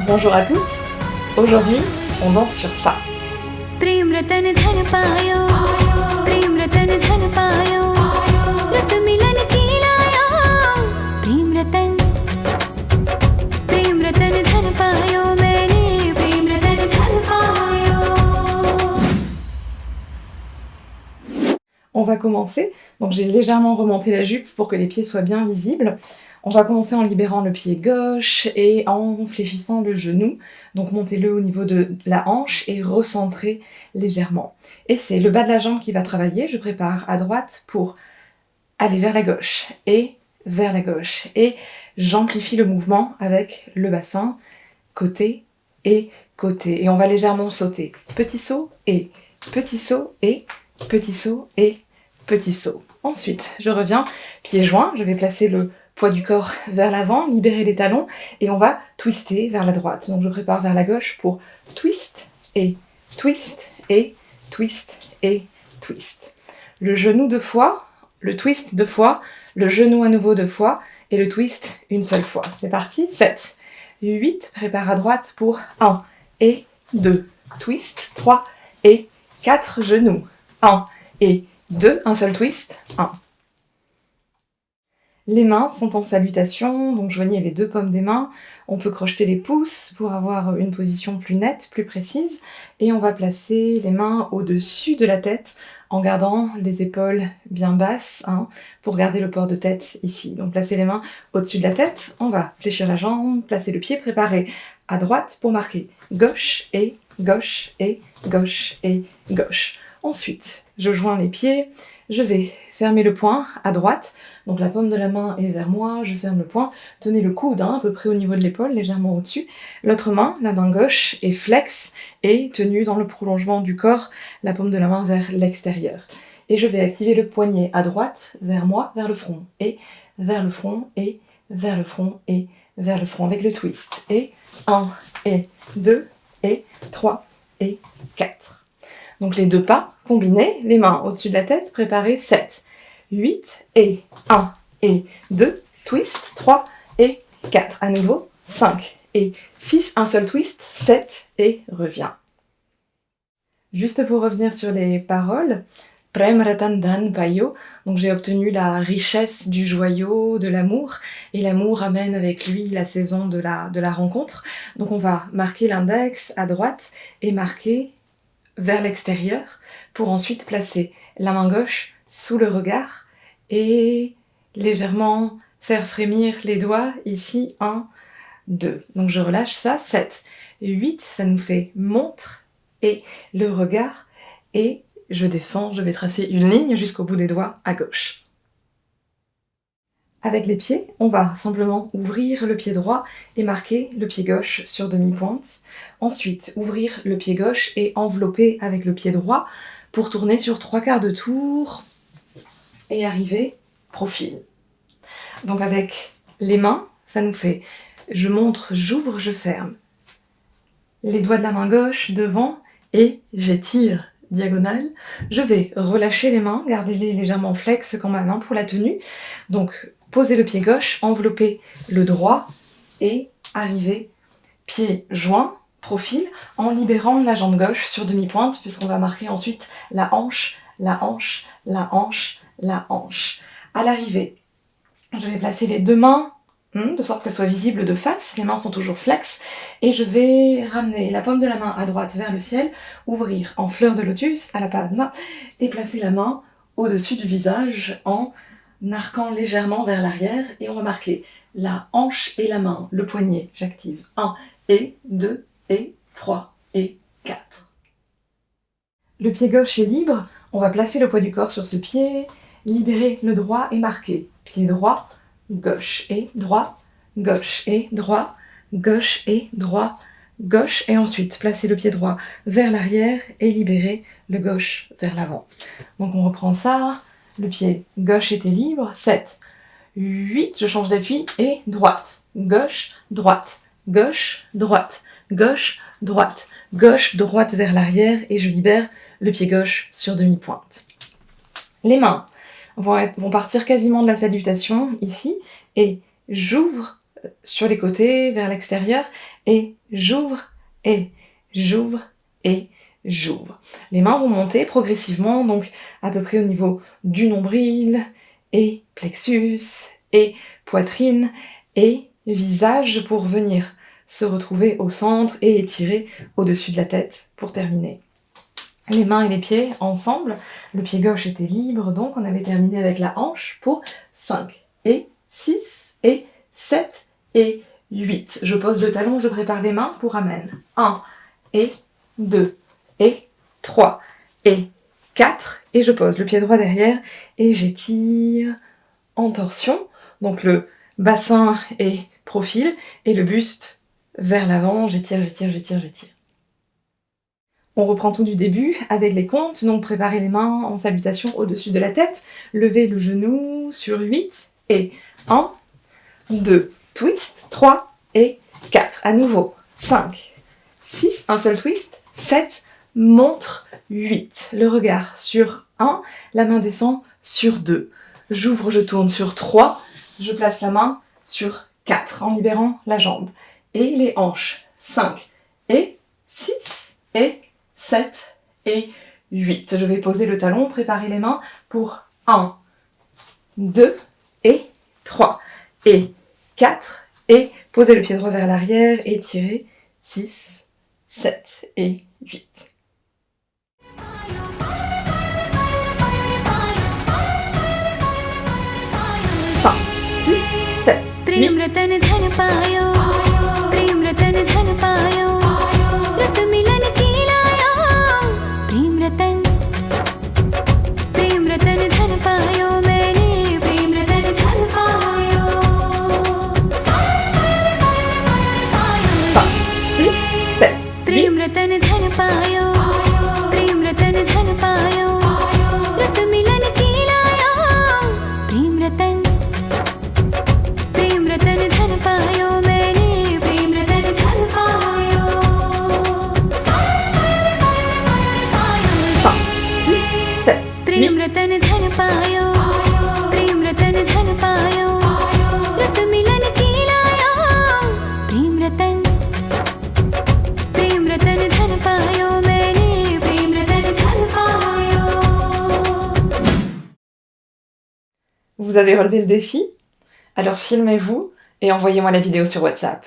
Bonjour à tous, aujourd'hui on danse sur ça. Prem रतन धन पायो प्रेम रतन धन पायो रत मिलन की लायो प्रेम रतन धन पायो मैंने प्रेम रतन धन पायो. On va commencer, donc j'ai légèrement remonté la jupe pour que les pieds soient bien visibles. On va commencer en libérant le pied gauche et en fléchissant le genou. Donc montez-le au niveau de la hanche et recentrez légèrement. Et c'est le bas de la jambe qui va travailler. Je prépare à droite pour aller vers la gauche et vers la gauche. Et j'amplifie le mouvement avec le bassin, côté et côté. Et on va légèrement sauter. Petit saut et petit saut et petit saut et petit saut. Ensuite, je reviens, pieds joints, je vais placer le poids du corps vers l'avant, libérer les talons, et on va twister vers la droite. Donc je prépare vers la gauche pour twist et twist et twist et twist. Le genou 2 fois, le twist 2 fois, le genou à nouveau 2 fois, et le twist une seule fois. C'est parti, 7, 8, prépare à droite pour 1 et 2, twist, 3 et 4, genoux, 1 et 2, un seul twist, 1. Les mains sont en salutation, donc joignez les 2 paumes des mains. On peut crocheter les pouces pour avoir une position plus nette, plus précise. Et on va placer les mains au-dessus de la tête en gardant les épaules bien basses, pour garder le port de tête ici. Donc placez les mains au-dessus de la tête, on va fléchir la jambe, placer le pied, préparer à droite pour marquer gauche et gauche et gauche et gauche. Ensuite, je joins les pieds, je vais fermer le poing à droite, donc la paume de la main est vers moi, je ferme le poing, tenez le coude à peu près au niveau de l'épaule, légèrement au-dessus. L'autre main, la main gauche, est flex et tenue dans le prolongement du corps, la paume de la main vers l'extérieur. Et je vais activer le poignet à droite, vers moi, vers le front, et vers le front, et vers le front, et vers le front, avec le twist. Et 1, et 2, et 3, et 4. Donc les 2 pas combinés, les mains au-dessus de la tête, préparez 7, 8 et 1 et 2, twist, 3 et 4. À nouveau, 5 et 6, un seul twist, 7 et reviens. Juste pour revenir sur les paroles, Prem Ratan Dhan Payo, donc j'ai obtenu la richesse du joyau, de l'amour, et l'amour amène avec lui la saison de la rencontre. Donc on va marquer l'index à droite et marquer vers l'extérieur, pour ensuite placer la main gauche sous le regard et légèrement faire frémir les doigts ici, 1, 2. Donc je relâche ça, 7, 8, ça nous fait montre et le regard, et je descends, je vais tracer une ligne jusqu'au bout des doigts à gauche. Avec les pieds, on va simplement ouvrir le pied droit et marquer le pied gauche sur demi-pointe. Ensuite, ouvrir le pied gauche et envelopper avec le pied droit pour tourner sur 3/4 de tour et arriver profil. Donc avec les mains, ça nous fait je montre, j'ouvre, je ferme. Les doigts de la main gauche devant et j'étire diagonale. Je vais relâcher les mains, gardez-les légèrement flex comme ma main pour la tenue. Donc posez le pied gauche, enveloppez le droit et arrivez pied joint, profil, en libérant la jambe gauche sur demi-pointe, puisqu'on va marquer ensuite la hanche, la hanche, la hanche, la hanche. À l'arrivée, je vais placer les 2 mains, de sorte qu'elles soient visibles de face, les mains sont toujours flex, et je vais ramener la paume de la main à droite vers le ciel, ouvrir en fleur de lotus à la Padma, et placer la main au-dessus du visage en arquant légèrement vers l'arrière, et on va marquer la hanche et la main, le poignet, j'active 1 et 2 et 3 et 4. Le pied gauche est libre, on va placer le poids du corps sur ce pied, libérer le droit et marquer pied droit, gauche et droit, gauche et droit, gauche et droit, gauche, et ensuite placer le pied droit vers l'arrière et libérer le gauche vers l'avant. Donc on reprend ça, le pied gauche était libre, 7, 8, je change d'appui et droite, gauche, droite, gauche, droite, gauche, droite, gauche, droite vers l'arrière et je libère le pied gauche sur demi-pointe. Les mains vont partir quasiment de la salutation ici et j'ouvre sur les côtés, vers l'extérieur, et j'ouvre, et j'ouvre, et j'ouvre. Les mains vont monter progressivement, donc à peu près au niveau du nombril, et plexus, et poitrine, et visage pour venir se retrouver au centre et étirer au-dessus de la tête pour terminer. Les mains et les pieds ensemble, le pied gauche était libre, donc on avait terminé avec la hanche pour 5 et 6 et 7 et 8. Je pose le talon, je prépare les mains pour amen. 1 et 2 et 3 et 4 et je pose le pied droit derrière et j'étire en torsion, donc le bassin est profil et le buste vers l'avant, j'étire, j'étire, j'étire, j'étire. On reprend tout du début avec les comptes, donc préparez les mains en salutation au-dessus de la tête, levez le genou sur 8 et 1, 2, twist, 3 et 4. À nouveau, 5, 6, un seul twist, 7, montre, 8. Le regard sur 1, la main descend sur 2. J'ouvre, je tourne sur 3, je place la main sur 4 en libérant la jambe. Et les hanches, 5 et 6 et 7 et 8. Je vais poser le talon, préparer les mains pour 1, 2 et 3 et 4 et poser le pied droit vers l'arrière et tirer 6, 7 et 8. 5, 6, 7, 8. Vous avez relevé le défi? Alors filmez-vous et envoyez-moi la vidéo sur WhatsApp.